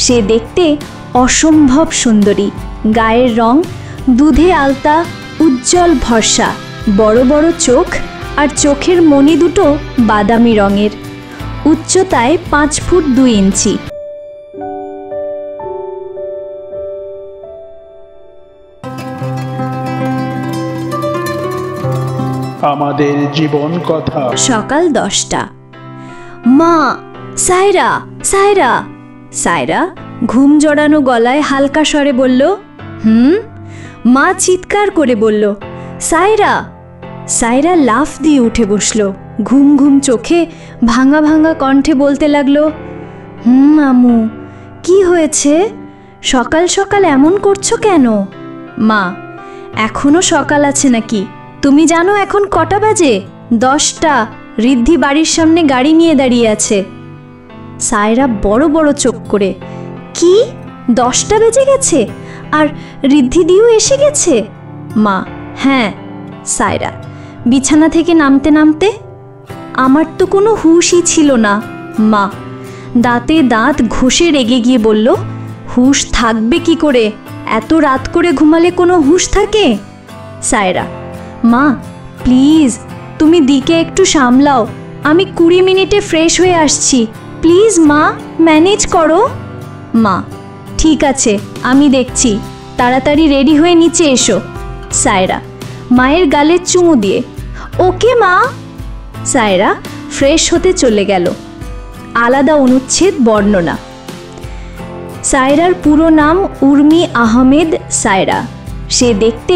সে দেখতে অসম্ভব সুন্দরী, গায়ের রং দুধে আলতা, উজ্জ্বল ভরসা, বড় বড় চোখ আর চোখের মণি দুটো বাদামি রঙের, উচ্চতায় 5 ফুট 2 ইঞ্চি। আমাদের জীবন কথা। সকাল 10টা। মা, সায়রা, সায়রা। সায়রা ঘুম জড়ানো গলায় হালকা স্বরে বলল, মা চিৎকার করে বলল, সায়রা। সায়রা লাফ দিয়ে উঠে বসল, ঘুম ঘুম চোখে ভাঙা ভাঙা কণ্ঠে বলতে লাগলো, আম্মু, কি হয়েছে? সকাল সকাল এমন করছো কেন? মা, এখনো সকাল আছে নাকি? তুমি জানো এখন কটা বাজে? 10টা। ঋদ্ধি বাড়ির সামনে গাড়ি নিয়ে দাঁড়িয়ে আছে। সায়রা বড় বড় চোখ করে, কি 10টা বেজে গেছে? আর ঋদ্ধি দিও এসে গেছে? মা, হ্যাঁ। সায়রা বিছানা থেকে নামতে নামতে, আমার তো কোনো হুশই ছিল না। মা দাঁতে দাঁত ঘষে রেগে গিয়ে বলল, হুশ থাকবে কি করে? এত রাত করে ঘুমালে কোনো হুশ থাকে? সায়রা, মা প্লিজ তুমি দিকে একটু সামলাও, আমি 20 মিনিটে ফ্রেশ হয়ে আসছি, প্লিজ মা, ম্যানেজ করো। মা, ঠিক আছে, আমি দেখছি, তাড়াতাড়ি রেডি হয়ে নিচে এসো। সায়রা মায়ের গালে চুমু দিয়ে, ওকে মা। সায়রা ফ্রেশ হতে চলে গেল। আলাদা অনুচ্ছেদ বর্ণনা। সায়রার পুরো নাম উর্মি আহমেদ সায়রা। সে দেখতে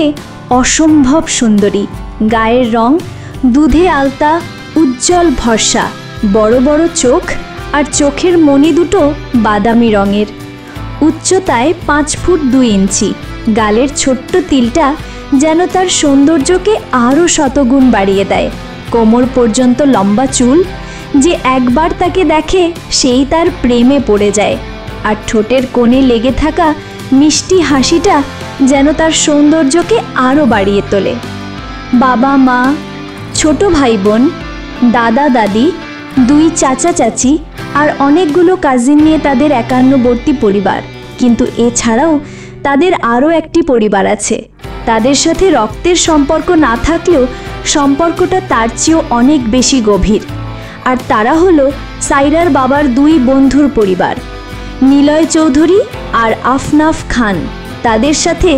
অসম্ভব সুন্দরী, গায়ের রং দুধে আলতা, উজ্জ্বল ভরসা, বড় বড় চোখ আর চোখের মণি দুটো বাদামি রঙের, উচ্চতায় 5 ফুট 2 ইঞ্চি। গালের ছোট্ট তিলটা যেন তার সৌন্দর্যকে আরও শতগুণ বাড়িয়ে দেয়। কোমর পর্যন্ত লম্বা চুল, যে একবার তাকে দেখে সেই তার প্রেমে পড়ে যায়। আর ঠোঁটের কোণে লেগে থাকা মিষ্টি হাসিটা যেন তার সৌন্দর্যকে আরও বাড়িয়ে তোলে। বাবা মা, ছোট ভাই বোন, দাদা দাদি, 2 চাচা চাচি আর অনেকগুলো কাজিন নিয়ে তাদের একান্নবর্তী পরিবার। কিন্তু এছাড়াও তাদের আরও একটি পরিবার আছে। তাদের সাথে রক্তের সম্পর্ক না থাকলেও সম্পর্কটা তার চেয়েও অনেক বেশি গভীর। আর তারা হলো সায়রার বাবার 2 বন্ধুর পরিবার, নিলয় চৌধুরী আর আফনাফ খান। তাদের সাথে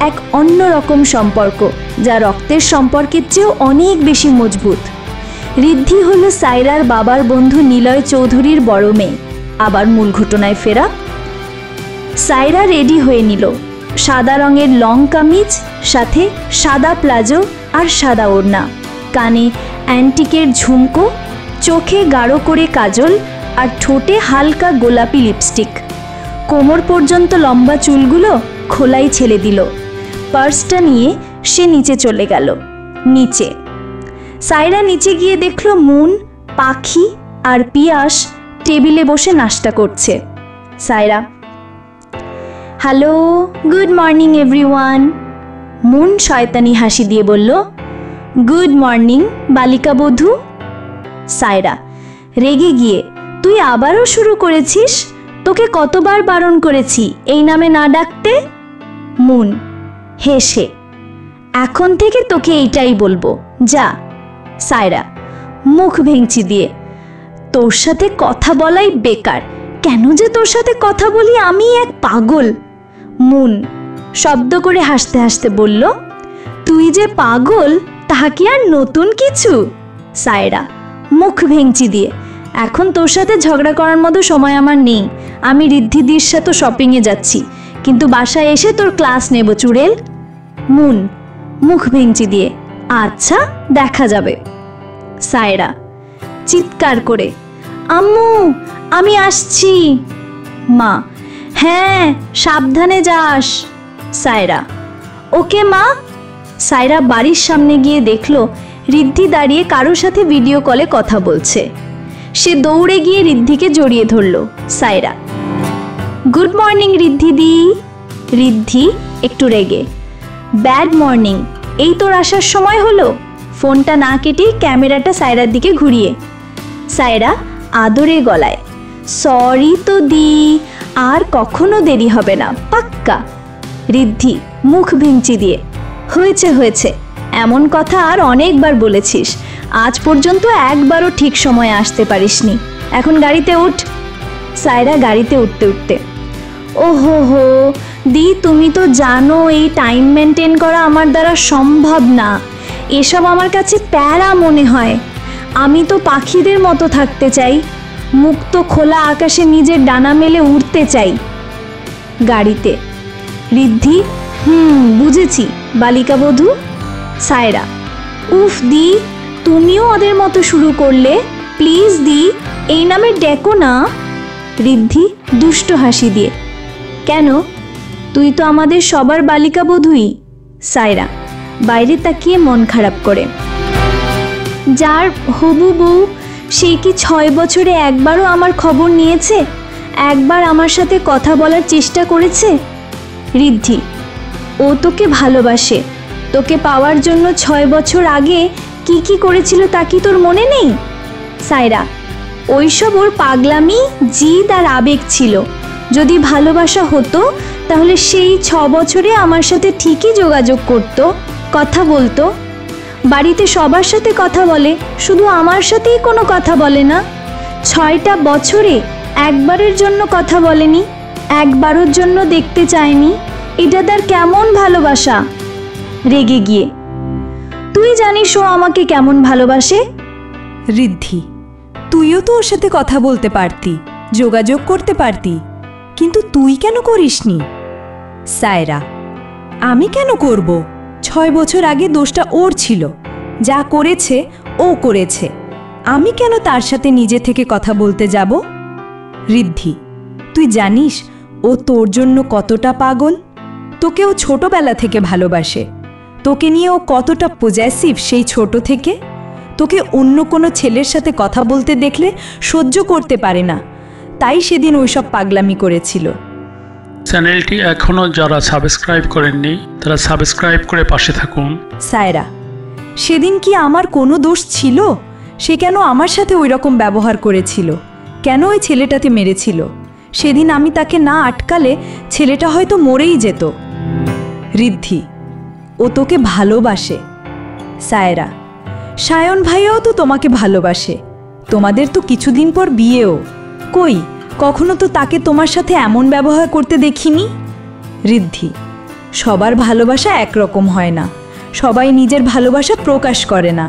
এক অন্যরকম সম্পর্ক, যা রক্তের সম্পর্কের চেয়েও অনেক বেশি মজবুত। ঋদ্ধি হলো সায়রার বাবার বন্ধু নিলয় চৌধুরীর বড় মেয়ে। আবার মূল ঘটনায় ফেরা। সায়রা রেডি হয়ে নিল, সাদা রঙের লং কামিজ, সাথে সাদা প্লাজো আর সাদা ওড়না, কানে অ্যান্টিকের ঝুমকো, চোখে গাঢ় করে কাজল আর ঠোঁটে হালকা গোলাপি লিপস্টিক। কোমর পর্যন্ত লম্বা চুলগুলো খোলাই ছেড়ে দিল। পার্সটা নিয়ে সে নিচে চলে গেল। নিচে সায়রা নিচে গিয়ে দেখল মুন, পাখি আর পিয়াস টেবিলে বসে নাস্তা করছে। Saira, hello, good morning everyone. Moon শয়তানি হাসি দিয়ে বলল, গুড মর্নিং বালিকা বধূ। সায়রা রেগে গিয়ে, তুই আবারও শুরু করেছিস? তোকে কতবার বারণ করেছি এই নামে না ডাকতে? মুন হেসে, এখন থেকে তোকে এইটাই বলবো, যা। সায়রা মুখ ভেঙচি দিয়ে, তোর সাথে কথা বলাই বেকার, কেন যে তোর সাথে কথা বলি, আমি এক পাগল। মুন শব্দ করে হাসতে হাসতে বলল, তুই যে পাগল তা কি আর নতুন কিছু? সায়রা মুখ ভেঙচি দিয়ে, এখন তোর সাথে ঝগড়া করার মতো সময় আমার নেই, আমি ঋদ্ধিদির সাথে শপিংয়ে যাচ্ছি, কিন্তু বাসায় এসে তোর ক্লাস নেব চুড়েল। মুন মুখ ভেঙচি দিয়ে, আচ্ছা দেখা যাবে। সায়রা চিৎকার করে, আম্মু আমি আসছি। মা, হ্যাঁ সাবধানে যাস। সায়রা, ওকে মা। সায়রা বাড়ির সামনে গিয়ে দেখলো ঋদ্ধি দাঁড়িয়ে কারোর সাথে ভিডিও কলে কথা বলছে। সে দৌড়ে গিয়ে ঋদ্ধিকে জড়িয়ে ধরল। সায়রা, গুড মর্নিং ঋদ্ধিদি। ঋদ্ধি একটু রেগে, ব্যাড মর্নিং, এই তোর আসার সময় হলো? ফোনটা না কেটে ক্যামেরাটা সায়রার দিকে ঘুরিয়ে। সায়রা আদরে গলায়, সরি তো দি, আর কখনো দেরি হবে না, পাক্কা। ঋদ্ধি মুখ ভেঙচি দিয়ে, হয়েছে হয়েছে, এমন কথা আর অনেকবার বলেছিস, আজ পর্যন্ত একবারও ঠিক সময়ে আসতে পারিসনি। এখন গাড়িতে উঠ। সায়রা গাড়িতে উঠতে উঠতে, ওহো হো দি, তুমি তো জানো এই টাইম মেনটেন করা আমার দ্বারা সম্ভব না। এসব আমার কাছে প্যারা মনে হয়। আমি তো পাখিদের মতো থাকতে চাই, মুক্ত খোলা আকাশে নিজের ডানা মেলে উড়তে চাই। গাড়িতে ঋদ্ধি, বুঝেছি, বালিকা বধূ। সায়রা, উফ দি, তুমিও ওদের মতো শুরু করলে, প্লিজ দি, এই নামে ডেকো না। ঋদ্ধি দুষ্ট হাসি দিয়ে, কেন, তুই তো আমাদের সবার বালিকা বধূই। সায়রা বাইরে তাকিয়ে মন খারাপ করে, যার হবু বউ, সে কি 6 বছরে একবারও আমার খবর নিয়েছে, একবার আমার সাথে কথা বলার চেষ্টা করেছে? ঋদ্ধি, ও তোকে ভালোবাসে, তোকে পাওয়ার জন্য 6 বছর আগে কি কি করেছিল তা কি তোর মনে নেই? সায়রা, ওইসব ওর পাগলামি, জিদ আর আবেগ ছিল। যদি ভালোবাসা হতো তাহলে সেই 6 বছরে আমার সাথে ঠিকই যোগাযোগ করত, কথা বলতো। বাড়িতে সবার সাথে কথা বলে, শুধু আমার সাথেই কোনো কথা বলে না। 6টা বছরে একবারের জন্য কথা বলেনি, একবারের জন্য দেখতে চায়নি। এটা তার কেমন ভালোবাসা? রেগে গিয়ে, তুই জানিস ও আমাকে কেমন ভালোবাসে? ঋদ্ধি, তুইও তো ওর সাথে কথা বলতে পারতি, যোগাযোগ করতে পারতি, কিন্তু তুই কেন করিসনি? সায়রা, আমি কেন করব? 6 বছর আগে দোষটা ওর ছিল, যা করেছে ও করেছে, আমি কেন তার সাথে নিজে থেকে কথা বলতে যাব? ঋদ্ধি, তুই জানিস ও তোর জন্য কতটা পাগল? তোকে ও ছোটবেলা থেকে ভালোবাসে, তোকে নিয়ে ও কতটা পজেসিভ সেই ছোট থেকে। তোকে অন্য কোনো ছেলের সাথে কথা বলতে দেখলে সহ্য করতে পারে না, তাই সেদিন ওইসব পাগলামি করেছিল। চ্যানেলটি এখনও যারা সাবস্ক্রাইব করেননি তারা সাবস্ক্রাইব করে পাশে থাকুন। সায়রা, সেদিন কি আমার কোনো দোষ ছিল? সে কেন আমার সাথে ওই রকম ব্যবহার করেছিল? কেন ওই ছেলেটাতে মেরেছিল? সেদিন আমি তাকে না আটকালে ছেলেটা হয়তো মরেই যেত। ঋদ্ধি, ও তোকে ভালোবাসে। সায়রা, সায়ন ভাইয়াও তো তোমাকে ভালোবাসে, তোমাদের তো কিছুদিন পর বিয়েও। কই, কখনো তো তাকে তোমার সাথে এমন ব্যবহার করতে দেখিনি। ঋদ্ধি, সবার ভালোবাসা একরকম হয় না, সবাই নিজের ভালোবাসা প্রকাশ করে না,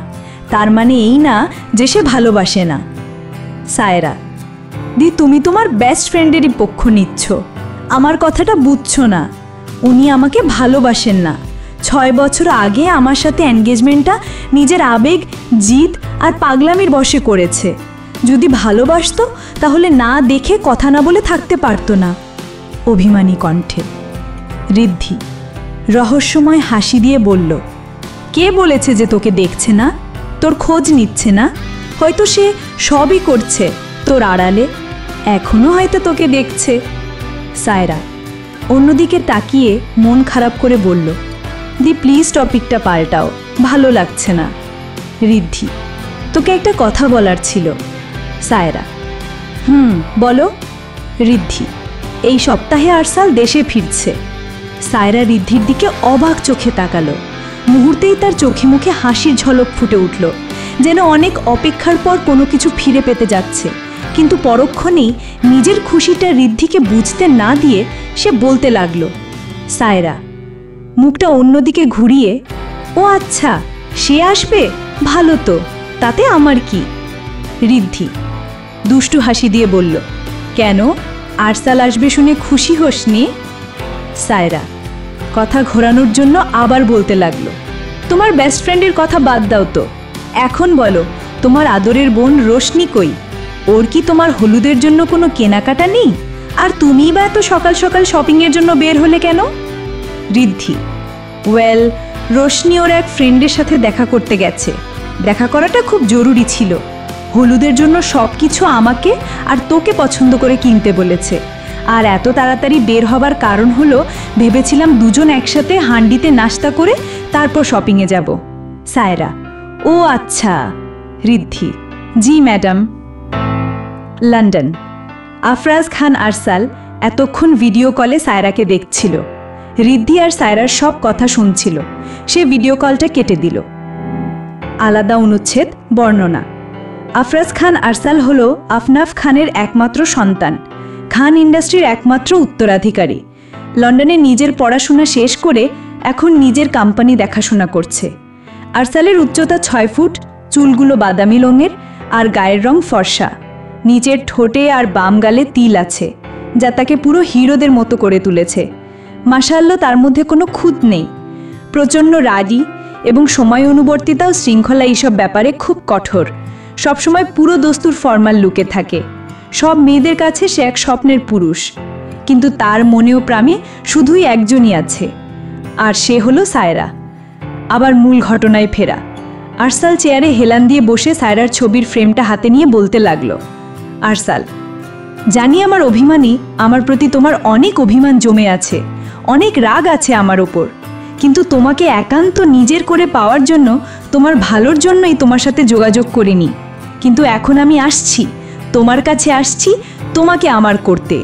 তার মানে এই না যে সে ভালোবাসে না। সায়রা, দি, তুমি তোমার বেস্ট ফ্রেন্ডেরই পক্ষ নিচ্ছ, আমার কথাটা বুঝছো না। উনি আমাকে ভালোবাসেন না। 6 বছর আগে আমার সাথে এনগেজমেন্টটা নিজের আবেগ, জিদ আর পাগলামির বশে করেছে। যদি ভালোবাসতো তাহলে না দেখে কথা না বলে থাকতে পারতো না। অভিমানী কণ্ঠে। ঋদ্ধি রহস্যময় হাসি দিয়ে বলল, কে বলেছে যে তোকে দেখছে না, তোর খোঁজ নিচ্ছে না? হয়তো সে সবই করছে তোর আড়ালে, এখনো হয়তো তোকে দেখছে। সায়রা অন্যদিকে তাকিয়ে মন খারাপ করে বলল, দি প্লিজ টপিকটা পাল্টাও, ভালো লাগছে না। ঋদ্ধি, তোকে একটা কথা বলার ছিল। সায়রা, বলো। ঋদ্ধি, এই সপ্তাহে আরসাল দেশে ফিরছে। সায়রা ঋদ্ধির দিকে অবাক চোখে তাকালো। মুহূর্তেই তার চোখে মুখে হাসির ঝলক ফুটে উঠল, যেন অনেক অপেক্ষার পর কোনো কিছু ফিরে পেতে যাচ্ছে। কিন্তু পরক্ষণেই নিজের খুশিটা ঋদ্ধিকে বুঝতে না দিয়ে সে বলতে লাগলো। সায়রা মুখটা অন্যদিকে ঘুরিয়ে, ও আচ্ছা, সে আসবে, ভালো তো, তাতে আমার কি? ঋদ্ধি দুষ্টু হাসি দিয়ে বলল, কেন, আরসাল আসবে শুনে খুশি হোসনি? সায়রা কথা ঘোরানোর জন্য আবার বলতে লাগলো, তোমার বেস্ট ফ্রেন্ডের কথা বাদ দাও তো, এখন বলো তোমার আদরের বোন রোশনি কই? ওর কি তোমার হলুদের জন্য কোনো কেনাকাটা নেই? আর তুমিই বা এত সকাল সকাল শপিংয়ের জন্য বের হলে কেন? ঋদ্ধি, ওয়েল, রোশনি ওর এক ফ্রেন্ডের সাথে দেখা করতে গেছে, দেখা করাটা খুব জরুরি ছিল। হলুদের জন্য সব কিছু আমাকে আর তোকে পছন্দ করে কিনতে বলেছে। আর এত তাড়াতাড়ি বের হবার কারণ হলো ভেবেছিলাম দুজন একসাথে হান্ডিতে নাস্তা করে তারপর শপিংয়ে যাব। সায়রা, ও আচ্ছা। ঋদ্ধি, জি ম্যাডাম। লন্ডন আফরাজ খান আরসাল এতক্ষণ ভিডিও কলে সায়রাকে দেখছিল। রিদ্ধি আর সায়রার সব কথা শুনছিল। সে ভিডিও কলটা কেটে দিল। আলাদা অনুচ্ছেদ বর্ণনা। আফরাজ খান আরসাল হল আফনাফ খানের একমাত্র সন্তান, খান ইন্ডাস্ট্রির একমাত্র উত্তরাধিকারী। লন্ডনে নিজের পড়াশোনা শেষ করে এখন নিজের কোম্পানি দেখাশোনা করছে। আরসালের উচ্চতা 6 ফুট, চুলগুলো বাদামি রঙের আর গায়ের রং ফর্সা। নিচের ঠোঁটে আর বাম গালে তিল আছে, যা তাকে পুরো হিরোদের মতো করে তুলেছে। মাশাআল্লাহ, তার মধ্যে কোনো খুঁত নেই। প্রচণ্ড রাগী এবং সময় অনুবর্তিতা ও শৃঙ্খলা এইসব ব্যাপারে খুব কঠোর। সবসময় পুরো দস্তুর ফর্মাল লুকে থাকে। সব মেয়েদের কাছে সে এক স্বপ্নের পুরুষ, কিন্তু তার মনেও প্রাণে শুধুই একজনই আছে, আর সে হলো সায়রা। আবার মূল ঘটনায় ফেরা। আরসাল চেয়ারে হেলান দিয়ে বসে সায়রার ছবির ফ্রেমটা হাতে নিয়ে বলতে লাগলো, আরসাল, জানি আমার অভিমানী, আমার প্রতি তোমার অনেক অভিমান জমে আছে, অনেক রাগ আছে আমার ওপর, কিন্তু তোমাকে একান্ত নিজের করে পাওয়ার জন্য, তোমার ভালোর জন্যই তোমার সাথে যোগাযোগ করিনি। কিন্তু এখন আমি আসছি, তোমার কাছে আসছি তোমাকে আমার করতে,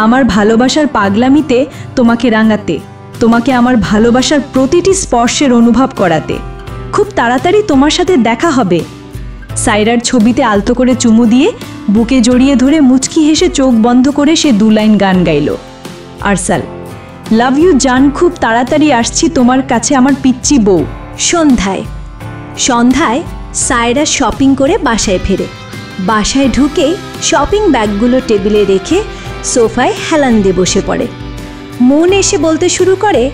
আমার ভালোবাসার পাগলামিতে তোমাকে রাঙাতে, তোমাকে আমার ভালোবাসার প্রতিটি স্পর্শের অনুভব করাতে। খুব তাড়াতাড়ি তোমার সাথে দেখা হবে। সায়রার ছবিতে আলতো করে চুমু দিয়ে বুকে জড়িয়ে ধরে মুচকি হেসে চোখ বন্ধ করে সে 2 লাইন গান গাইল। আরসাল, লাভ ইউ জান, খুব তাড়াতাড়ি আসছি তোমার কাছে আমার পিচ্চি বউ। সন্ধ্যায় সায়রা শপিং করে বাসায় ফেরে। বাসায় ঢুকে শপিং ব্যাগগুলো টেবিলে রেখে সোফায় হেলান দিয়ে বসে পড়ে। মন এসে বলতে শুরু করে,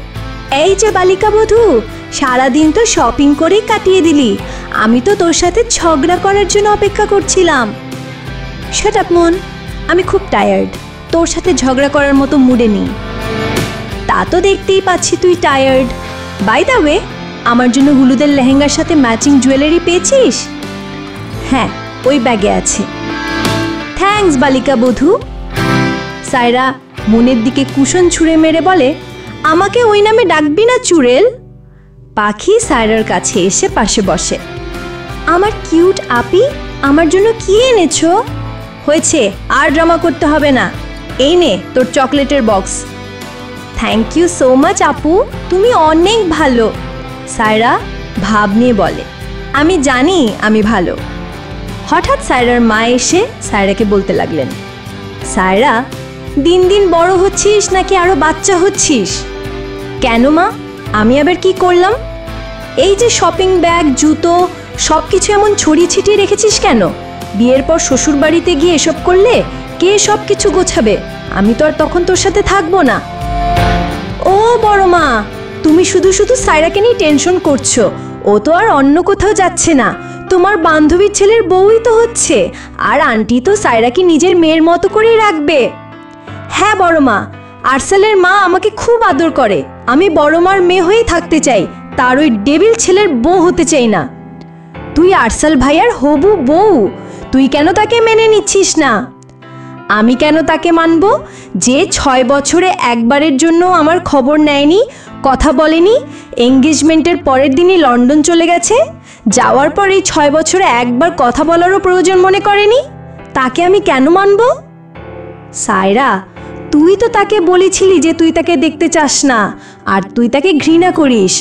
এই যে বালিকা বধূ, সারাদিন তো শপিং করেই কাটিয়ে দিলি, আমি তো তোর সাথে ঝগড়া করার জন্য অপেক্ষা করছিলাম। শাট আপ মন, আমি খুব টায়ার্ড, তোর সাথে ঝগড়া করার মতো মুডে নেই। তা তো দেখতেই পাচ্ছি তুই টায়ার্ড। বাই দ্য ওয়ে, আমার জন্য হলুদের লেহেঙ্গার সাথে ম্যাচিং জুয়েলারি পেয়েছিস? হ্যাঁ, ওই ব্যাগে আছে। থ্যাঙ্কস বালিকা বধূ। সায়রা মনের দিকে কুশন ছুঁড়ে মেরে বলে, আমাকে ওই নামে ডাকবি না চুড়েল। পাখি সায়রার কাছে এসে পাশে বসে। আমার কিউট আপি, আমার জন্য কি এনেছো? হয়েছে, আর ড্রামা করতে হবে না, এই নে তোর চকলেটের box. Thank you so much আপু, তুমি অনেক ভালো। সায়রা ভাব নিয়ে বলে, আমি জানি আমি ভালো। হঠাৎ সায়রার মা এসে সায়রাকে বলতে লাগলেন, সায়রা, দিন দিন বড় হচ্ছিস নাকি আরো বাচ্চা হচ্ছিস? কেন মা, আমি আবার কি করলাম? এই যে শপিং ব্যাগ, জুতো, সব কিছু এমন ছড়িয়ে ছিটিয়ে রেখেছিস কেন? বিয়ের পর শ্বশুর বাড়িতে গিয়ে এসব করলে কে সব কিছু গোছাবে? আমি তো আর তখন তোর সাথে থাকবো না। ও বড় মা, তুমি শুধু শুধু সায়রাকে নিয়ে টেনশন করছো। ও তো আর অন্য কোথাও যাচ্ছে না, তোমার বান্ধবীর ছেলের বউই তো হচ্ছে, আর আন্টি তো সায়রাকে নিজের মেয়ের মতো করেই রাখবে। হ্যাঁ বড় মা, আরসালের মা আমাকে খুব আদর করে, আমি বড় মার মেয়ে হয়েই থাকতে চাই, তার ওই ডেভিল ছেলের বউ হতে চাই না। তুই আরসাল ভাইয়ার হবু বউ, তুই কেন তাকে মেনে নিচ্ছিস না? আমি কেন তাকে মানব, যে 6 বছরে একবারের জন্য আমার খবর নেয়নি, কথা বলেনি, এঙ্গেজমেন্টের পরের দিনই লন্ডন চলে গেছে, যাওয়ার পর এই 6 বছরে একবার কথা বলারও প্রয়োজন মনে করেনি, তাকে আমি কেন মানব? সায়রা, তুই তো তাকে বলেছিলি যে তুই তাকে দেখতে চাস না, আর তুই তাকে ঘৃণা করিস।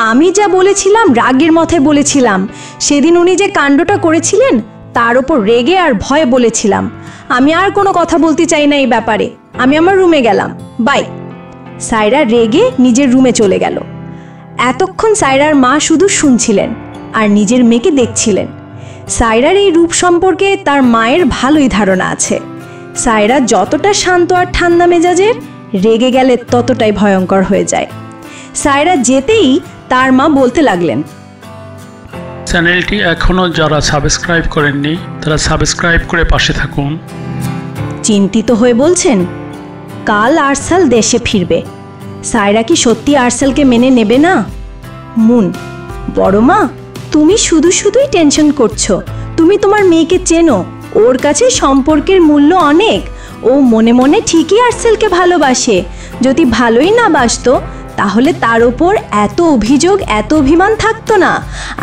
আমি যা বলেছিলাম রাগের মাথায় বলেছিলাম। সেদিন উনি যে কাণ্ডটা করেছিলেন তার ওপর রেগে আর ভয়ে বলেছিলাম। আমি আর কোনো কথা বলতে চাই না এই ব্যাপারে, আমি আমার রুমে গেলাম, বাই। সায়রা রেগে নিজের রুমে চলে গেল। এতক্ষণ সায়রার মা শুধু শুনছিলেন আর নিজের মেয়েকে দেখছিলেন। সায়রার এই রূপ সম্পর্কে তার মায়ের ভালোই ধারণা আছে। সায়রা যতটা শান্ত আর ঠান্ডা মেজাজের, রেগে গেলে ততটাই ভয়ঙ্কর হয়ে যায়। সায়রা যেতেই তার মা বলতে লাগলেন, চ্যানেলটি এখনও যারা সাবস্ক্রাইব করেননি তারা সাবস্ক্রাইব করে পাশে থাকুন। চিন্তিত হয়ে বলছেন, কাল আরসাল দেশে ফিরবে, সায়রা কি সত্যি আরসালকে মেনে নেবে না? মুন, বড় মা, তুমি শুধু শুধুই টেনশন করছো। তুমি তোমার মেয়েকে চেনো, ওর কাছে সম্পর্কের মূল্য অনেক। ও মনে মনে ঠিকই আরসালকে ভালোবাসে। যদি ভালোই না বাসতো তাহলে তার ওপর এত অভিযোগ, এত অভিমান থাকতো না।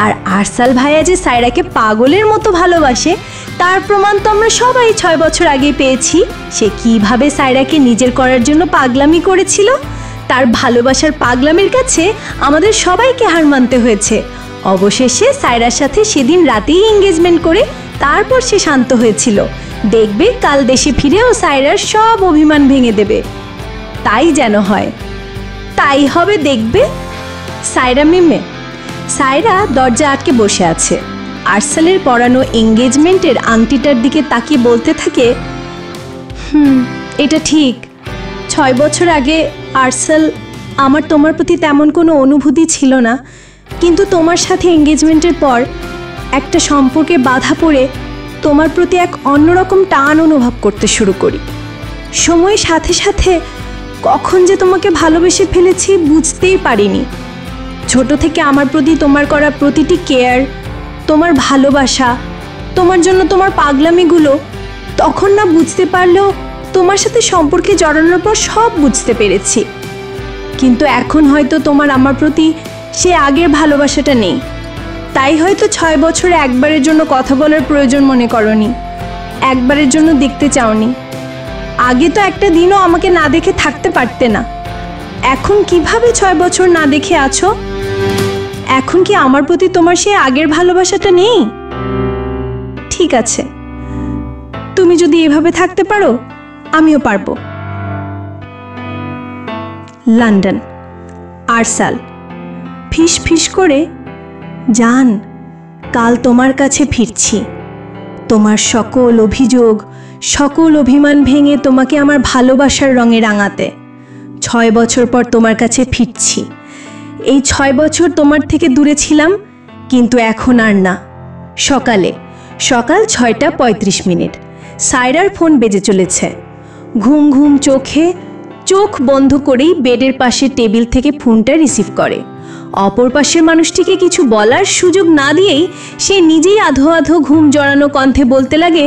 আর আরসাল ভাইয়া যে সায়রাকে পাগলের মতো ভালোবাসে তার প্রমাণ তো আমরা সবাই 6 বছর আগে পেয়েছি। সে কিভাবে সায়রাকে নিজের করার জন্য পাগলামি করেছিল, তার ভালোবাসার পাগলামির কাছে আমাদের সবাইকে হার মানতে হয়েছে। অবশেষে সায়রার সাথে সেদিন রাতেই এঙ্গেজমেন্ট করে তারপর সে শান্ত হয়েছিল। দেখবে কাল দেশে ফিরেও সায়রার সব অভিমান ভেঙে দেবে। তাই যেন হয়, তাই হবে দেখবে। সায়রা মিমে। সায়রা দরজা আটকে বসে আছে। আরসালের পরানো এঙ্গেজমেন্টের আংটিটার দিকে তাকিয়ে বলতে থাকে, এটা ঠিক। 6 বছর আগে আরসাল, আমার তোমার প্রতি তেমন কোনো অনুভূতি ছিল না, কিন্তু তোমার সাথে এঙ্গেজমেন্টের পর একটা সম্পর্কে বাধা পড়ে তোমার প্রতি এক অন্যরকম টান অনুভব করতে শুরু করি। সময়ের সাথে সাথে কখন যে তোমাকে ভালোবেসে ফেলেছি বুঝতেই পারিনি। ছোট থেকে আমার প্রতি তোমার করা প্রতিটি কেয়ার, তোমার ভালোবাসা, তোমার জন্য তোমার পাগলামিগুলো তখন না বুঝতে পারলেও তোমার সাথে সম্পর্কে জড়ানোর পর সব বুঝতে পেরেছি। কিন্তু এখন হয়তো তোমার আমার প্রতি সে আগের ভালোবাসাটা নেই। তাই হয়তো 6 বছরে একবারের জন্য কথা বলার প্রয়োজন মনে করনি, একবারের জন্য দেখতে চাওনি। আগে তো একটা দিনও আমাকে না দেখে থাকতে পারতে না। এখন কিভাবে 6 বছর না দেখে আছো? এখন কি আমার প্রতি তোমার সে আগের ভালোবাসাটা নেই? ঠিক আছে, তুমি যদি এভাবে থাকতে পারো আমিও পারবো। লন্ডন। আরসাল ফিস ফিস করে, জান, কাল তোমার কাছে ফিরছি। তোমার সকল অভিযোগ, সকল অভিমান ভেঙে তোমাকে আমার ভালোবাসার রঙে রাঙাতে 6 বছর পর তোমার কাছে ফিরছি। এই 6 বছর তোমার থেকে দূরে ছিলাম, কিন্তু এখন আর না। সকাল 6:35। সায়রার ফোন বেজে চলেছে। ঘুম ঘুম চোখে চোখ বন্ধ করেই বেডের পাশে টেবিল থেকে ফোনটা রিসিভ করে। অপর পাশের মানুষটিকে কিছু বলার সুযোগ না দিয়েই সে নিজেই আধো আধো ঘুম জড়ানো কণ্ঠে বলতে লাগে,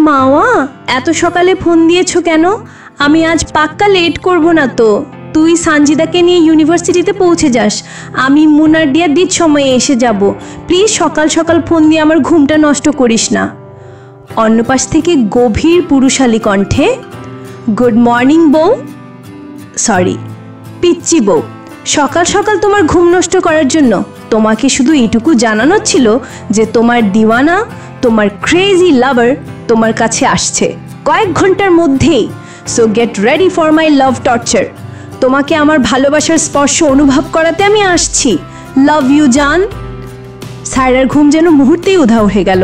মাওয়া, এত সকালে ফোন দিয়েছো কেন? আমি আজ পাক্কা লেট করব না তো। তুই সানজিদাকে নিয়ে ইউনিভার্সিটিতে পৌঁছে যাস, আমি মুনারডিয়ার দিক সময়ে এসে যাব। প্লিজ সকাল সকাল ফোন দিয়ে আমার ঘুমটা নষ্ট করিস না। অন্য পাশ থেকে গভীর পুরুষালী কণ্ঠে, গুড মর্নিং বউ, সরি পিচ্চি বউ, সকাল সকাল তোমার ঘুম নষ্ট করার জন্য তোমাকে শুধু এইটুকু জানানোর ছিল যে তোমার দিওয়ানা, তোমার ক্রেজি লাভার তোমার কাছে আসছে কয়েক ঘন্টার মধ্যেই। So get ready for my love torture. তোমাকে আমার ভালোবাসার স্পর্শ অনুভব করাতে আমি আসছি। লাভ ইউ জান। সায়রার ঘুম যেন মুহূর্তেই উধাও হয়ে গেল।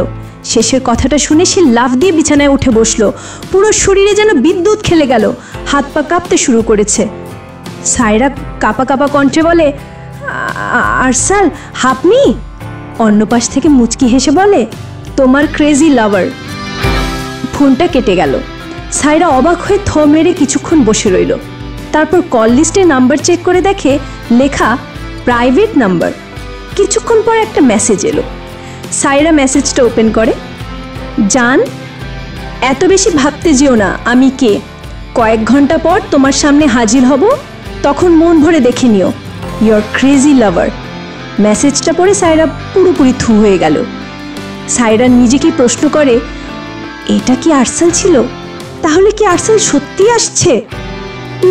শেষের কথাটা শুনে সে লাফ দিয়ে বিছানায় উঠে বসলো। পুরো শরীরে যেন বিদ্যুৎ খেলে গেল, হাত পা কাঁপতে শুরু করেছে। সায়রা কাঁপা কাঁপা কণ্ঠে বলে, আরসাল আপনি? অন্য পাশ থেকে মুচকি হেসে বলে, তোমার ক্রেজি লাভার। ফোনটা কেটে গেল। সায়রা অবাক হয়ে থ মেরে কিছুক্ষণ বসে রইল। তারপর কল লিস্টে নাম্বার চেক করে দেখে লেখা প্রাইভেট নাম্বার। কিছুক্ষণ পর একটা মেসেজ এলো। সায়রা মেসেজটা ওপেন করে, জান, এত বেশি ভাবতে যেও না আমি কে। কয়েক ঘন্টা পর তোমার সামনে হাজির হব, তখন মন ভরে দেখে নিও। Your crazy lover. মেসেজটা পড়ে সায়রা পুরোপুরি থু হয়ে গেল। সায়রা নিজেকেই প্রশ্ন করে, এটা কি আরসাল ছিল? তাহলে কি আরসাল সত্যি আসছে?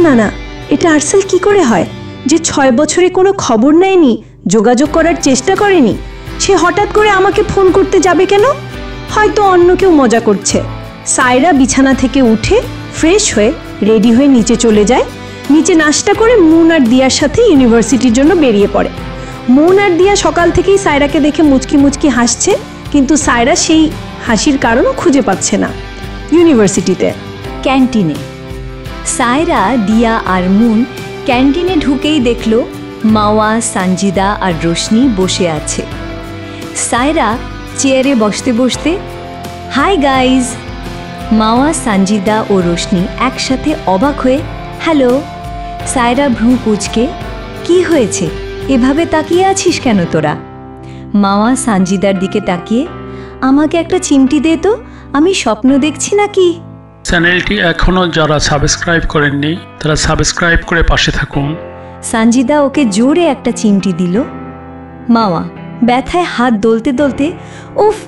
না না, এটা আরসাল কি করে হয় যে 6 বছরে কোনো খবর নেয়নি, যোগাযোগ করার চেষ্টা করেনি? সে হঠাৎ করে আমাকে ফোন করতে যাবে কেন? হয়তো অন্য কেউ মজা করছে। সায়রা বিছানা থেকে উঠে ফ্রেশ হয়ে রেডি হয়ে নিচে চলে যায়। নিচে নাস্তা করে মুন আর দিয়ার সাথে ইউনিভার্সিটির জন্য বেরিয়ে পড়ে। মুন আর দিয়া সকাল থেকেই সায়রাকে দেখে মুচকি মুচকি হাসছে, কিন্তু সায়রা সেই হাসির কারণও খুঁজে পাচ্ছে না। ইউনিভার্সিটিতে ক্যান্টিনে সায়রা, দিয়া আর মুন ক্যান্টিনে ঢুকেই দেখল মাওয়া, সানজিদা আর রোশনি বসে আছে। সায়রা চেয়ারে বসতে বসতে, হাই গাইজ। মাওয়া, সানজিদা ও রোশনি একসাথে অবাক হয়ে হ্যালো। সায়রা ভ্রু কুঁচকে, কি হয়েছে, এভাবে তাকিয়ে আছিস কেন তোরা? মাওয়া সানজিদার দিকে তাকিয়ে, আমাকে একটা চিমটি দে তো, আমি স্বপ্ন দেখছি নাকি? চ্যানেলটি এখনও যারা সাবস্ক্রাইব করেননি তারা সাবস্ক্রাইব করে পাশে থাকুন সানজিদা ওকে জোরে একটা চিমটি দিল। মাওয়া ব্যথায় হাত দলতে দলতে, উফ,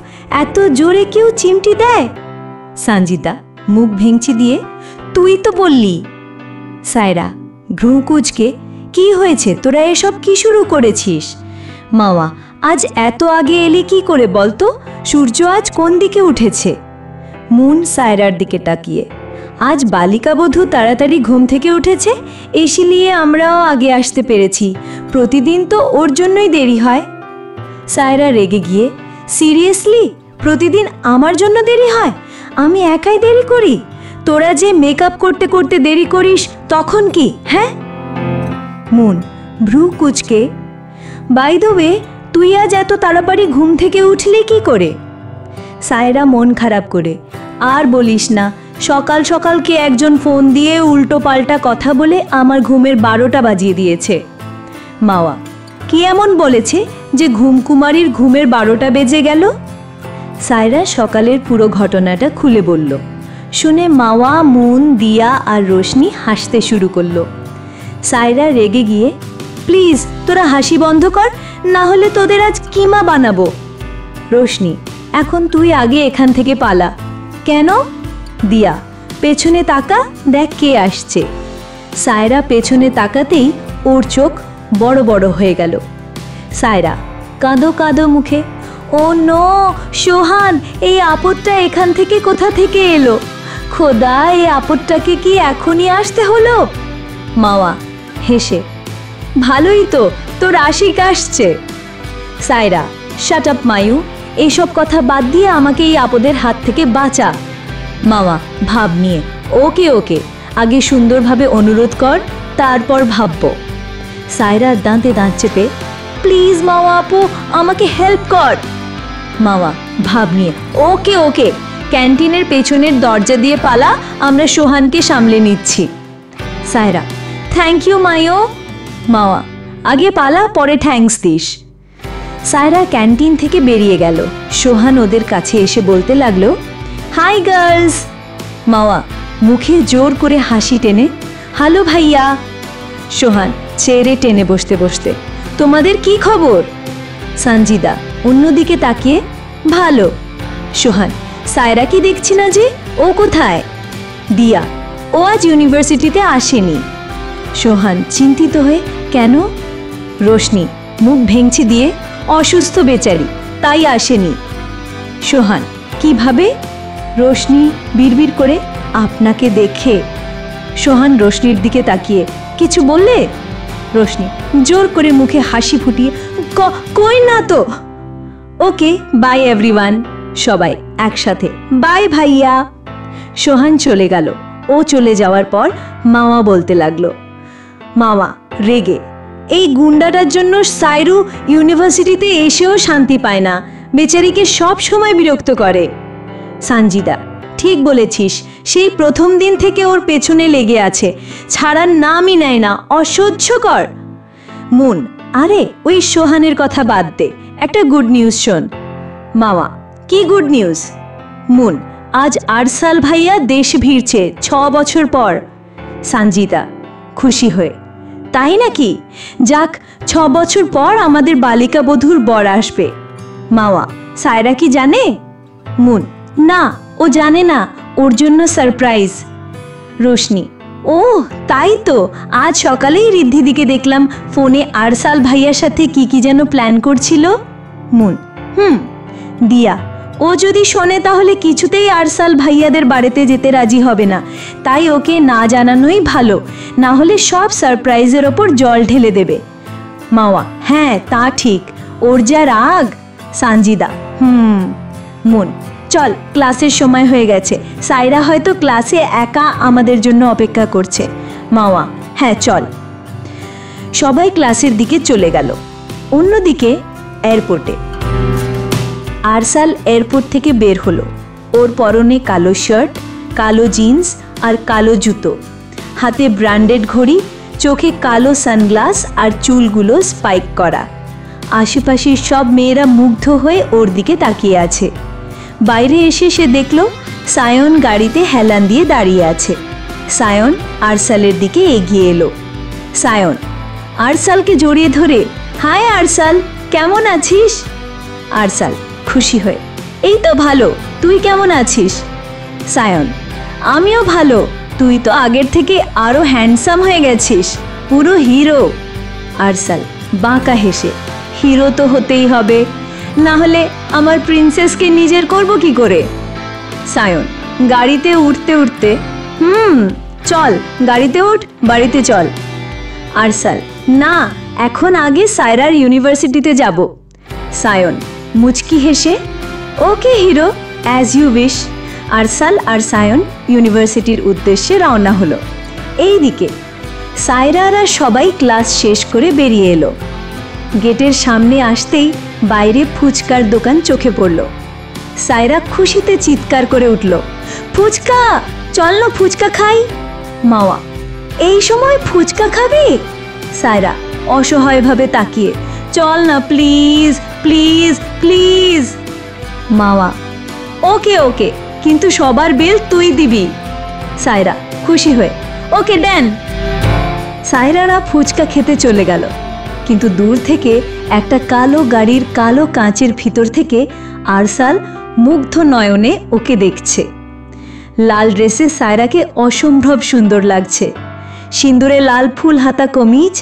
এত জোরে কেউ চিমটি দেয়? সানজিদা মুখ ভেঙচি দিয়ে, তুই তো বললি। সায়রা ভ্রুকুচকে, কি হয়েছে, তোরা এসব কি শুরু করেছিস? মাওয়া, আজ এত আগে এলি কি করে বলতো? সূর্য আজ কোন দিকে উঠেছে? মুন সায়রার দিকে তাকিয়ে, আজ বালিকাবধূ তাড়াতাড়ি ঘুম থেকে উঠেছে, এসিলিয়ে আমরাও আগে আসতে পেরেছি। প্রতিদিন তো ওর জন্যই দেরি হয়। সায়রা রেগে গিয়ে, সিরিয়াসলি প্রতিদিন আমার জন্য দেরি হয়? আমি একাই দেরি করি? তোরা যে মেকআপ করতে করতে দেরি করিস তখন কি? হ্যাঁ? মুন ভ্রু কুচকে, বাই দ্য ওয়ে, তুই আজ এত তাড়াতাড়ি ঘুম থেকে উঠলি কি করে? সায়রা মন খারাপ করে, আর বলিস না, সকাল সকাল কে একজন ফোন দিয়ে উল্টো পাল্টা কথা বলে আমার ঘুমের 12টা বাজিয়ে দিয়েছে। মাওয়া, কি এমন বলেছে যে ঘুমকুমারীর ঘুমের 12টা বেজে গেল? সায়রা সকালের পুরো ঘটনাটা খুলে বলল। শুনে মাওয়া, মুন, দিয়া আর রোশনি হাসতে শুরু করলো। সায়রা রেগে গিয়ে, প্লিজ তোরা হাসি বন্ধ কর, না হলে তোদের আজ কিমা বানাবো। রোশনি, এখন তুই আগে এখান থেকে পালা। কেন? দিয়া, পেছনে তাকা, দেখ কে আসছে। সায়রা পেছনে তাকাতেই ওর চোখ বড় বড় হয়ে গেল। সায়রা কাঁদো কাঁদো মুখে, ও নো সোহান, এই আপদটা এখান থেকে কোথা থেকে এলো? খোদা, এই আপদটাকে কি এখনই আসতে হলো? মাওয়া হেসে, ভালোই তো, তোর আশিক আসছে। সায়রা, শাট আপ মায়ু, এইসব কথা বাদ দিয়ে আমাকে এই আপদের হাত থেকে বাঁচা। মাওয়া ভাব নিয়ে, ওকে ওকে, আগে সুন্দরভাবে অনুরোধ কর, তারপর ভাববো। সায়রা দাঁতে দাঁত চেপে, প্লিজ মাওয়া আপু, আমাকে হেল্প কর। মাওয়া ভাব নিয়ে, ওকে ওকে, ক্যান্টিনের পেছনের দরজা দিয়ে পালা, আমরা সোহানকে সামলে নিচ্ছি। সায়রা, থ্যাংক ইউ মায়ো। মাওয়া, আগে পালা, পরে থ্যাঙ্কস দিস। সায়রা ক্যান্টিন থেকে বেরিয়ে গেল। সোহান ওদের কাছে এসে বলতে লাগলো, হাই গার্লস। মাওয়া মুখে জোর করে হাসি টেনে, হ্যালো ভাইয়া। সোহান চেয়ারে টেনে বসতে বসতে, তোমাদের কি খবর? সানজিদা অন্যদিকে তাকিয়ে, ভালো। সোহান, সায়রা কি দেখছি না যে, ও কোথায়? দিয়া, ও আজ ইউনিভার্সিটিতে আসেনি। সোহান চিন্তিত হয়ে, কেন? রোশনি মুখ ভেঙচি দিয়ে, অসুস্থ বেচারি, তাই আসেনি। সোহান, কিভাবে? রোশনি বিড়বিড় করে, আপনাকে দেখে। সোহান রোশনির দিকে তাকিয়ে, কিছু বললে? রোশনি জোর করে মুখে হাসি ফুটিয়ে, কই না তো। ওকে, বাই এভরিওয়ান। সবাই একসাথে, বাই ভাইয়া। সোহান চলে গেল। ও চলে যাওয়ার পর মাওয়া বলতে লাগলো, মাওয়া রেগে, এই গুন্ডাটার জন্য সাইরু ইউনিভার্সিটিতে এসেও শান্তি পায় না, বেচারিকে সব সময় বিরক্ত করে। সানজিদা, ঠিক বলেছিস, সেই প্রথম দিন থেকে ওর পেছনে লেগে আছে, ছাড়ার নামই নেয় না, অসহ্যকর। মুন, আরে ওই সোহানের কথা বাদ দে, একটা গুড নিউজ শোন। মাওয়া, কি গুড নিউজ? মুন, আজ আরসাল ভাইয়া দেশ ফিরছে 6 বছর পর। সানজিদা খুশি হয়ে, তাই নাকি? যাক, 6 বছর পর আমাদের বালিকা বধূর বর আসবে। মাওয়া, সায়রা কি জানে? মুন, না, ও জানে না, ওর জন্য সারপ্রাইজ। রোশনি, ও তাই তো, আজ সকালেই রিদ্ধিদিকে দেখলাম ফোনে আরসাল ভাইয়ার সাথে কি কি যেন প্ল্যান করছিল। মুন, দিয়া, ও যদি শোনে তাহলে কিছুতেই আরসাল ভাইয়াদের বাড়িতে যেতে রাজি হবে না, তাই ওকে না জানানোই ভালো, না হলে সব সারপ্রাইজের ওপর জল ঢেলে দেবে। মাওয়া, হ্যাঁ তা ঠিক, ওর যা রাগ। সানজিদা, মুন, চল, ক্লাসের সময় হয়ে গেছে, সায়রা হয়তো ক্লাসে একা আমাদের জন্য অপেক্ষা করছে। মাওয়া, হ্যাঁ চল। সবাই ক্লাসের দিকে চলে গেল। অন্যদিকে এয়ারপোর্টে আরসাল এয়ারপোর্ট থেকে বের হলো। ওর পরনে কালো শার্ট, কালো জিন্স আর কালো জুতো, হাতে ব্র্যান্ডেড ঘড়ি, চোখে কালো সানগ্লাস আর চুলগুলো স্পাইক করা। আশেপাশের সব মেয়েরা মুগ্ধ হয়ে ওর দিকে তাকিয়ে আছে। বাইরে এসে সে দেখল সায়ন গাড়িতে হেলান দিয়ে দাঁড়িয়ে আছে। সায়ন আরসালের দিকে এগিয়ে এলো। সায়ন, আরসালকে জড়িয়ে ধরে, হাই আরসাল, কেমন আছিস? আরসাল খুশি হয়ে, এই তো ভালো, তুই কেমন আছিস? সায়ন, আমিও ভালো, তুই তো আগের থেকে আরো হ্যান্ডসাম হয়ে গেছিস, পুরো হিরো। আরসাল বাঁকা হেসে, হিরো তো হতেই হবে, না হলে আমার প্রিন্সেসকে নিজের করব কি করে? সায়ন গাড়িতে উঠতে উঠতে, চল গাড়িতে উঠ, বাড়িতে চল। আরসাল, না, এখন আগে সায়রার ইউনিভার্সিটিতে যাব। সায়ন মুচকি হেসে, ওকে হিরো, অ্যাজ ইউ উইশ। আরসাল আর সায়ন ইউনিভার্সিটির উদ্দেশ্যে রওনা হলো। এইদিকে সায়রারা সবাই ক্লাস শেষ করে বেরিয়ে এলো। গেটের সামনে আসতেই বাইরে ফুচকার দোকান চোখে পড়ল। সায়রা খুশিতে চিৎকার করে উঠল, ফুচকা, চল না ফুচকা খাই। মাওয়া, এই সময় ফুচকা খাবি? সায়রা অসহায়ভাবে তাকিয়ে, চল না প্লিজ প্লিজ প্লিজ। মাওয়া, ওকে ওকে, কিন্তু সবার বিল তুই দিবি। সায়রা খুশি হয়ে, ওকে দেন। সায়রারা ফুচকা খেতে চলে গেল, কিন্তু দূর থেকে একটা কালো গাড়ির কালো কাঁচের ভিতর থেকে আরসাল মুগ্ধ নয়নে ওকে দেখছে। লাল ড্রেসে সায়রাকে অসম্ভব সুন্দর লাগছে। সিঁদুরে লাল ফুল হাতা কমিজ,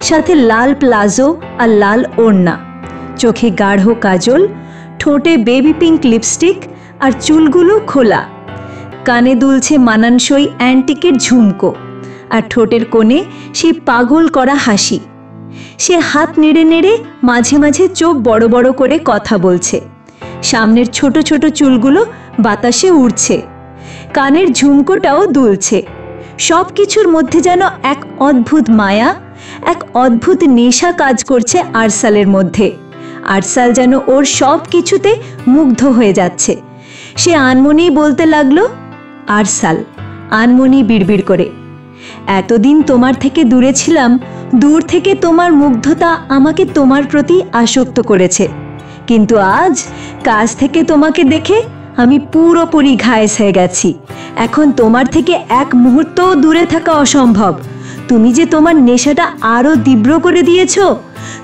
সাথে লাল প্লাজো আর লাল ওড়না, চোখে গাঢ় কাজল, ঠোঁটে বেবি পিঙ্ক লিপস্টিক আর চুলগুলো খোলা, কানে দুলছে মানানসই অ্যান্টিকের ঝুমকো, আর ঠোঁটের কোণে সেই পাগল করা হাসি। সে হাত নেড়ে নেড়ে মাঝে মাঝে চোখ বড় বড় করে কথা বলছে। সামনের ছোট ছোট চুলগুলো বাতাসে উড়ছে, কানের ঝুমকোটাও দুলছে। সব কিছুর মধ্যে যেন এক অদ্ভুত মায়া, এক অদ্ভুত নেশা কাজ করছে আরসালের মধ্যে। আরসাল যেন ওর সব কিছুতে মুগ্ধ হয়ে যাচ্ছে। সে আনমনি বলতে লাগলো, আরসাল, আনমনি বিড়বিড় করে, এতদিন তোমার থেকে দূরে ছিলাম, দূর থেকে তোমার মুগ্ধতা আমাকে তোমার প্রতি আসক্ত করেছে, কিন্তু আজ কাছ থেকে তোমাকে দেখে আমি পুরোপুরি ঘায়েস হয়ে গেছি। এখন তোমার থেকে এক মুহূর্তও দূরে থাকা অসম্ভব। তুমি যে তোমার নেশাটা আরো তীব্র করে দিয়েছো।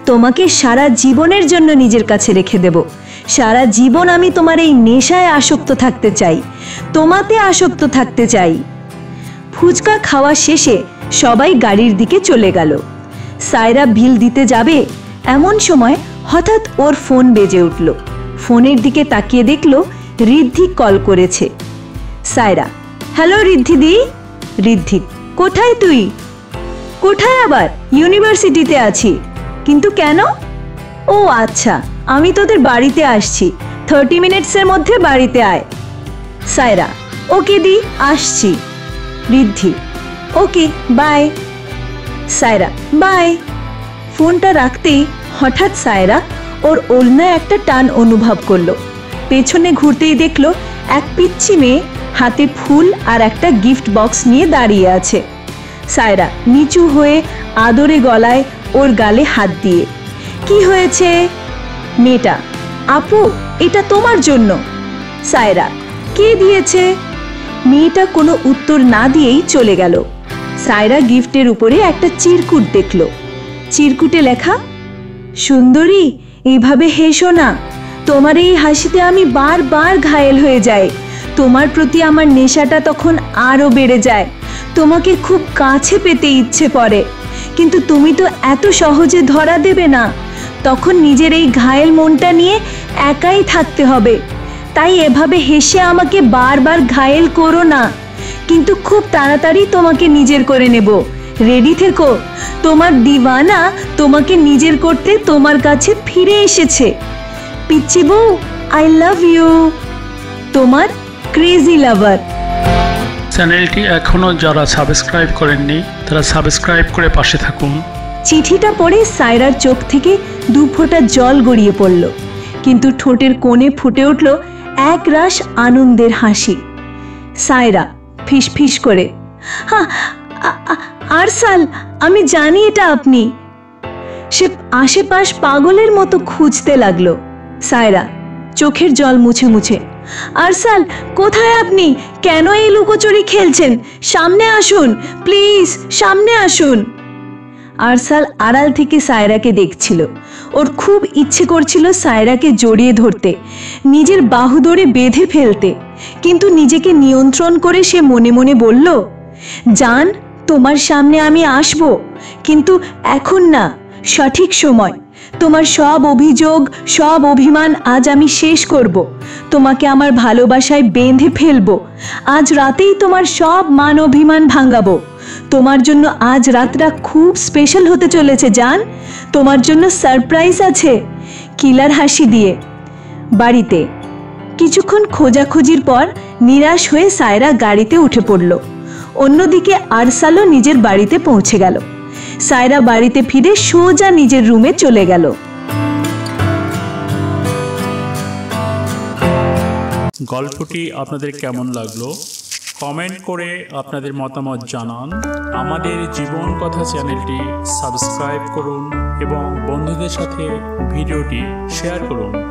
তোমাকে সারা জীবনের জন্য নিজের কাছে রেখে দেব। সারা জীবন আমি তোমার এই নেশায় আসক্ত থাকতে চাই, তোমাতে আসক্ত থাকতে চাই। ফুচকা খাওয়া শেষে সবাই গাড়ির দিকে চলে গেল। সায়রা বিল দিতে যাবে, এমন সময় হঠাৎ ওর ফোন বেজে উঠল। ফোনের দিকে তাকিয়ে দেখলো ঋদ্ধি কল করেছে। সায়রা, হ্যালো ঋদ্ধি দি। ঋদ্ধি, কোথায় তুই? কোথায় আবার? ইউনিভার্সিটিতে আছি। কিন্তু কেন? ও আচ্ছা, আমি তোদের বাড়িতে আসছি, 30 মিনিটসের মধ্যে বাড়িতে আয়। সায়রা, ওকে দি, আসছি। ঋদ্ধি, ওকে বাই। সায়রা, বাই। ফোনটা রাখতেই হঠাৎ সায়রা ওর ওড়নায় একটা টান অনুভব করলো। পেছনে ঘুরতেই দেখলো এক পিচ্চি মেয়ে হাতে ফুল আর একটা গিফট বক্স নিয়ে দাঁড়িয়ে আছে। সায়রা নিচু হয়ে আদরে গলায় ওর গালে হাত দিয়ে, কি হয়েছে? মেয়েটা, আপু, এটা তোমার জন্য। সায়রা, কে দিয়েছে? মেয়েটা কোনো উত্তর না দিয়েই চলে গেল। সায়রা গিফটের উপরে একটা চিরকুট দেখল। চিরকুটে লেখা, সুন্দরী, এইভাবে হেসো না, তোমার এই হাসিতে আমি বারবার ঘায়েল হয়ে যাই। তোমার প্রতি আমার নেশাটা তখন আরো বেড়ে যায়। তোমাকে খুব কাছে পেতে ইচ্ছে করে, কিন্তু তুমি তো এত সহজে ধরা দেবে না। তখন নিজের এই ঘায়েল মনটা নিয়ে একাই থাকতে হবে। তাই এভাবে হেসে আমাকে বারবার ঘায়েল করো না, কিন্তু খুব তাড়াতাড়ি তোমাকে নিজের করে নেব। রেডি থেকো, তোমার দিওয়ানা তোমাকে নিজের করতে তোমার কাছে ফিরে এসেছে। পিচ্চি বউ, আই লাভ ইউ, তোমার ক্রেজি লাভার। চ্যানেলটি এখনও যারা সাবস্ক্রাইব করেননি তারা সাবস্ক্রাইব করে পাশে থাকুন। চিঠিটা পড়ে সায়রার চোখ থেকে 2 ফোঁটা জল গড়িয়ে পড়ল, কিন্তু ঠোঁটের কোণে ফুটে উঠল এক রাশ আনন্দের হাসি। সায়রা ফিসফিস করে, হ্যাঁ আরসাল, আমি জানি এটা আপনি। সে আশেপাশ পাগলের মতো খুঁজতে লাগলো। সায়রা চোখের জল মুছে মুছে, আরসাল, কোথায় আপনি? কেন এই লুকোচুরি খেলছেন? সামনে আসুন প্লিজ, সামনে আসুন। আরসাল আড়াল থেকে সায়রাকে দেখছিল। ওর খুব ইচ্ছে করছিল সায়রাকে জড়িয়ে ধরতে, নিজের বাহু ধরে বেঁধে ফেলতে, কিন্তু নিজেকে নিয়ন্ত্রণ করে সে মনে মনে বলল, জান, তোমার সামনে আমি আসব, কিন্তু এখন না, সঠিক সময়। তোমার সব অভিযোগ, সব অভিমান আজ আমি শেষ করব। তোমাকে আমার ভালোবাসায় বেঁধে ফেলবো। আজ রাতেই তোমার সব মান অভিমান ভাঙাবো। তোমার জন্য আজ রাতটা খুব স্পেশাল হতে চলেছে জান। তোমার জন্য সারপ্রাইজ আছে। কিলার হাসি দিয়ে বাড়িতে কিছুক্ষণ খোঁজাখুঁজির পর নিরাশ হয়ে সায়রা গাড়িতে উঠে পড়ল। অন্যদিকে আরসালও নিজের বাড়িতে পৌঁছে গেল। সায়রা বাড়িতে ফিরে সোজা নিজের রুমে চলে গেল। গল্পটি আপনাদের কেমন লাগলো কমেন্ট করে আপনাদের মতামত জানান। আমাদের জীবন কথা চ্যানেলটি সাবস্ক্রাইব করুন এবং বন্ধুদের সাথে ভিডিওটি শেয়ার করুন।